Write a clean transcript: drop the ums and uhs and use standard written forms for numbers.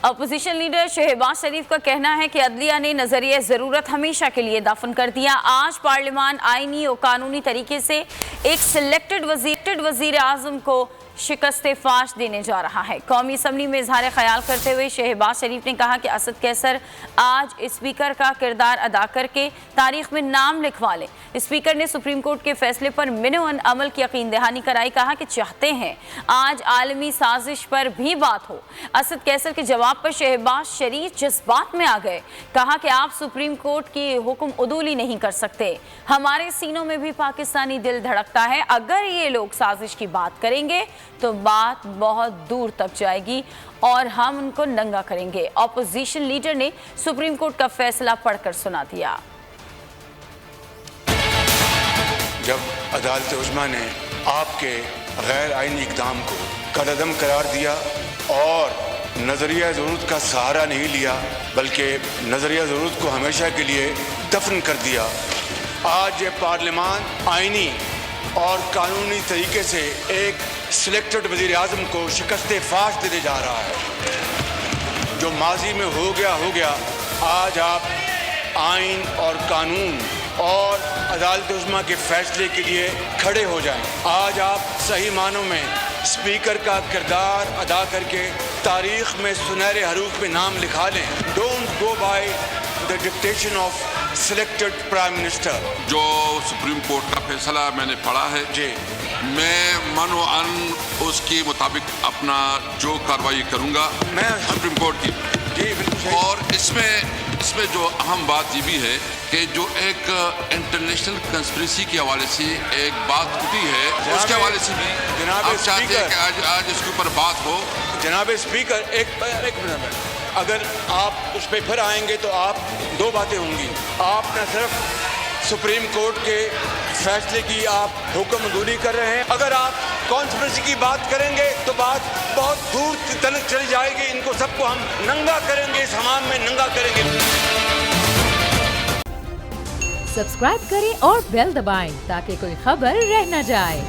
Opposition leader Shahbaz شریف کا کہنا ہے کہ عدلیہ نے نظریہ ضرورت ہمیشہ کے لیے دفن کر دیا۔ آج پارلیمان آئینی اور قانونی طریقے سے ایک سلیکٹڈ وزیر اعظم کو شکست فاش دینے جا رہا ہے۔ قومی اسمبلی میں اظہار خیال کرتے ہوئے شہباز شریف نے کہا کہ اسد قیصر آج اسپیکر کا کردار ادا کر کے تاریخ میں نام لکھوا لیں۔ اسپیکر نے سپریم کورٹ کے فیصلے پر منوعن عمل کی یقین دہانی کرائی، کہا کہ چاہتے ہیں آج عالمی سازش پر بھی بات ہو۔ اسد قیصر کے جواب پر شہباز شریف جذبات میں آ گئے، کہا کہ آپ سپریم کورٹ کی حکم عدولی نہیں کر سکتے، ہمارے سینوں میں بھی پاکستانی دل دھڑکتا ہے، اگر یہ لوگ سازش کی بات کریں گے تو بات بہت دور تک جائے گی اور ہم ان کو ننگا کریں گے۔ اپوزیشن لیڈر نے سپریم کورٹ کا فیصلہ پڑھ کر سنا دیا۔ جب عدالت عظمیٰ نے آپ کے غیر آئینی اقدام کو کالعدم قرار دیا اور نظریہ ضرورت کا سہارا نہیں لیا بلکہ نظریہ ضرورت کو ہمیشہ کے لیے دفن کر دیا، آج یہ پارلیمان آئینی اور قانونی طریقے سے ایک سلیکٹڈ وزیر اعظم کو شکست فاش دینے جا رہا ہے۔ جو ماضی میں ہو گیا، آج آپ آئین اور قانون اور عدالت عظمیٰ کے فیصلے کے لیے کھڑے ہو جائیں۔ آج آپ صحیح معنوں میں اسپیکر کا کردار ادا کر کے تاریخ میں سنہرے حروف میں نام لکھا لیں۔ Don't go by the dictation of selected prime minister۔ جو سپریم کورٹ کا فیصلہ میں نے پڑھا ہے، میں من و ان اس کے مطابق اپنا جو کارروائی کروں گا میں سپریم کورٹ کی۔ اور اس میں جو اہم بات یہ بھی ہے کہ جو ایک انٹرنیشنل کنسپریسی کے حوالے سے ایک بات اٹھی ہے، اس کے حوالے سے بھی آپ چاہتے ہیں کہ آج اس کے اوپر بات ہو۔ جناب اسپیکر، ایک منٹ، اگر آپ اس پہ پھر آئیں گے تو آپ دو باتیں ہوں گی۔ آپ نہ صرف سپریم کورٹ کے فیصلے کی آپ حکم عدولی کر رہے ہیں، اگر آپ کانسپریسی کی بات کریں گے تو بات بہت دور تلک چلی جائے گی۔ ان کو سب کو ہم ننگا کریں گے، اس حمام میں ننگا کریں گے۔ سبسکرائب کریں اور بیل دبائیں تاکہ کوئی خبر رہ نہ جائے۔